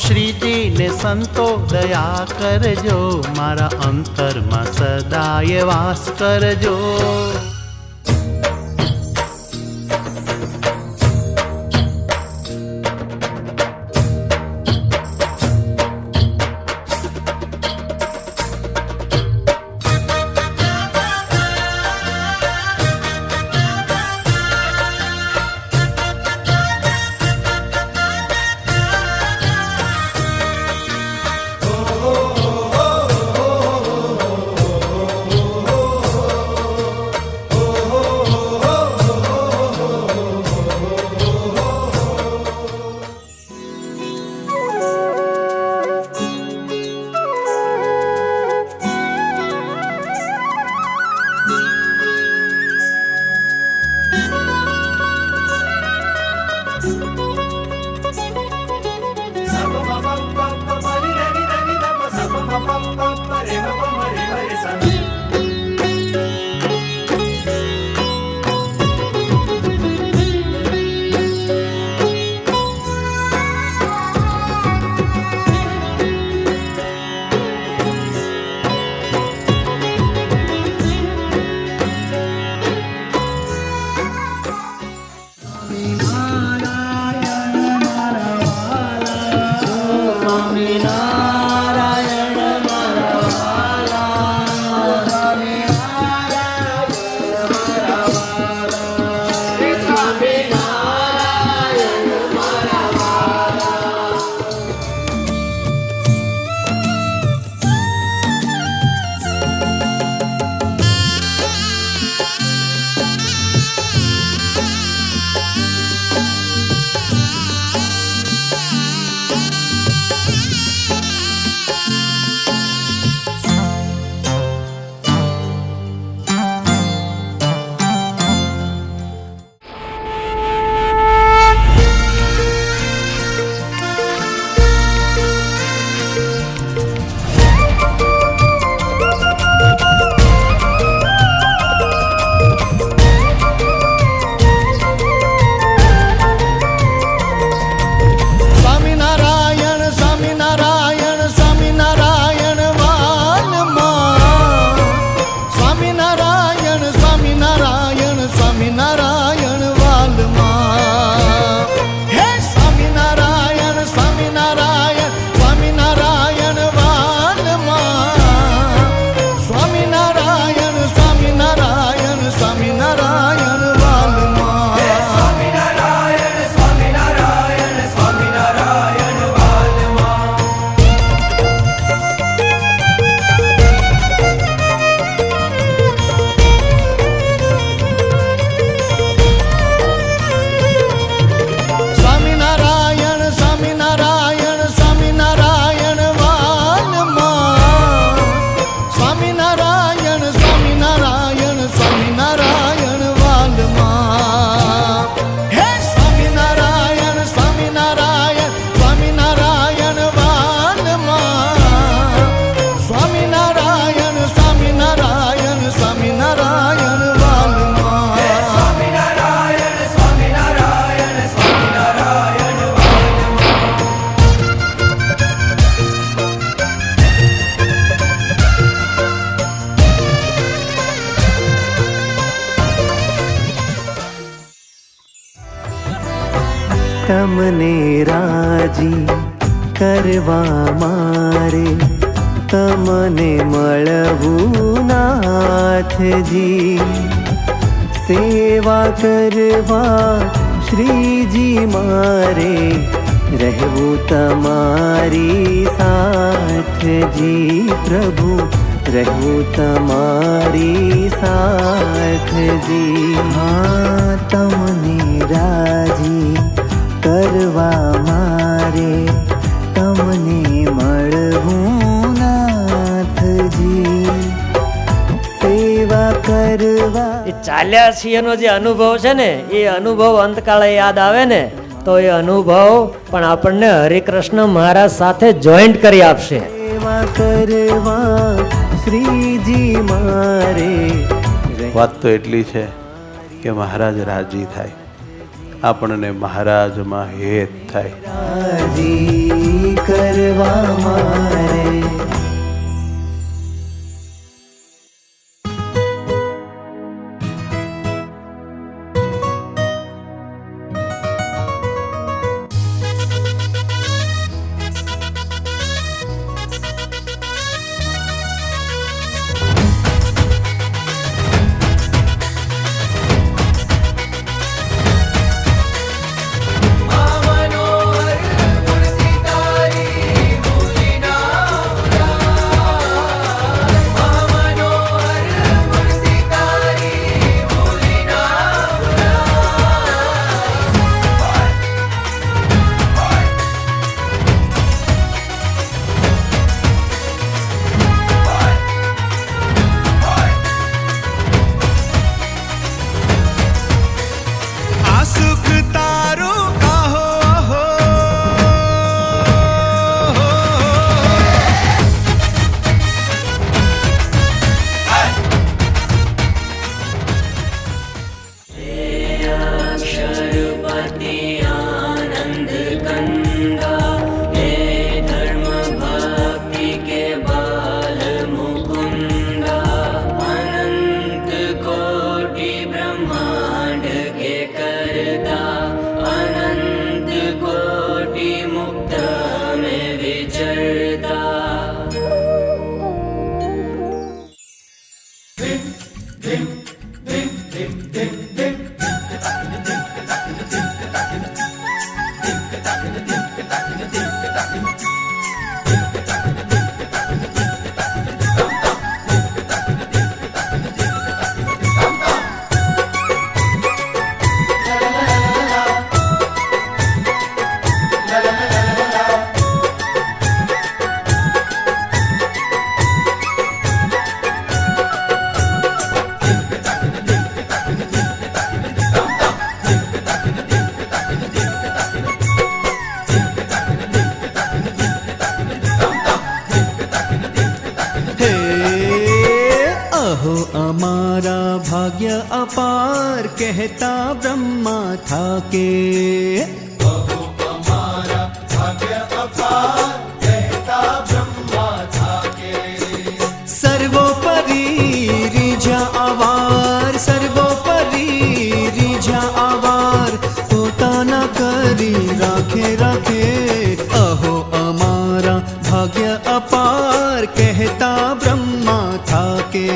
શ્રીજી ને સંતો દયા કરજો, મારા અંતરમાં સદાય વાસ કરજો. તમને રાજી કરવા મારે તમને મળવું નાથજી, સેવા કરવા શ્રીજી મારે રહેવું તમારી સાથજી, પ્રભુ રહેવું તમારી સાથજી. હા તમને રાજી કરવા મારે તમને મળવું નાથજી, સેવા કરવા. એ ચાલ્યા છીએનો જે અનુભવ છે ને, એ અનુભવ અંતકાળે યાદ આવે ને તો એ અનુભવ પણ આપણને હરિકૃષ્ણ મહારાજ સાથે જોઈન્ટ કરી આપશે. સેવા કરવા શ્રીજી મારે. વાત તો એટલી છે કે મહારાજ રાજી થાય, આપણને મહારાજમાં હેત થાય. રાજી કરવા મારે. भाग्य अपार कहता ब्रह्मा था के सर्वोपरि रिझा आवार सर्वोपरि रिझा आवार पोताना करी राखे राखे अहो अमारा भाग्य अपार कहता ब्रह्मा था के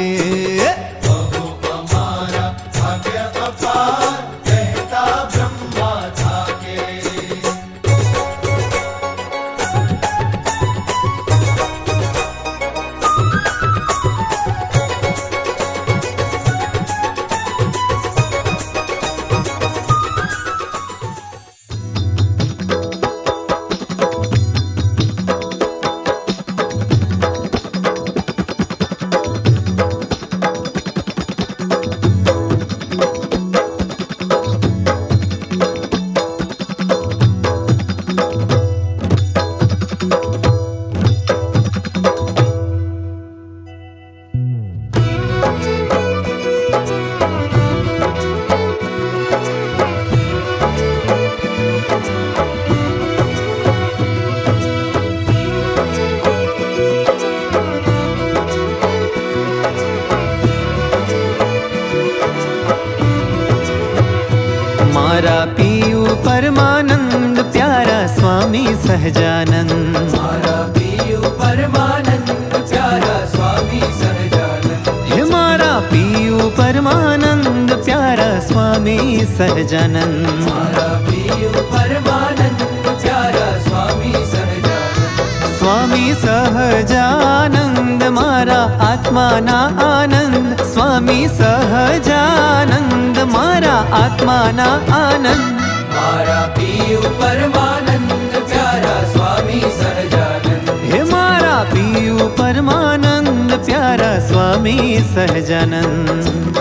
मारा पीयू परमानंद प्यारा स्वामी सहजानंद मारा पीयू परमानंद प्यारा स्वामी सहजानंद हे मारा पीयू परमानंद प्यारा स्वामी सहजानंद मारा पीयू परमानंद प्यारा स्वामी सहजानंद स्वामी सहजानंद मारा आत्माना आनंद स्वामी सहजानंद मारा आत्माना आनंद मारा पीयू परमानंद प्यारा स्वामी सहजानंद हे मारा पीयू परमानंद प्यारा स्वामी सहजानंद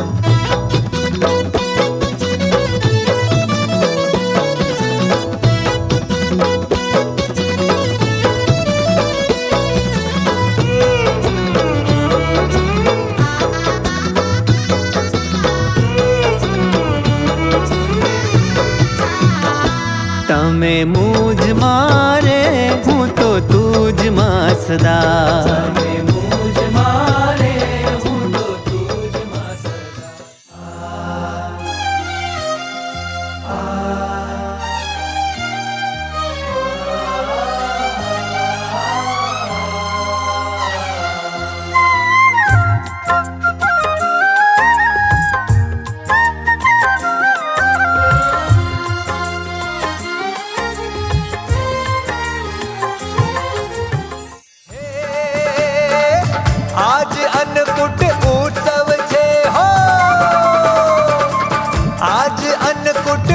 तमे मुझ मारे हूँ तो તું જ માં સદા. સર્વે મુજ મારે હું તો તુજમાં સદા. આજ અન્નકૂટ ઉત્સવ છે હો, આજ અન્નકૂટ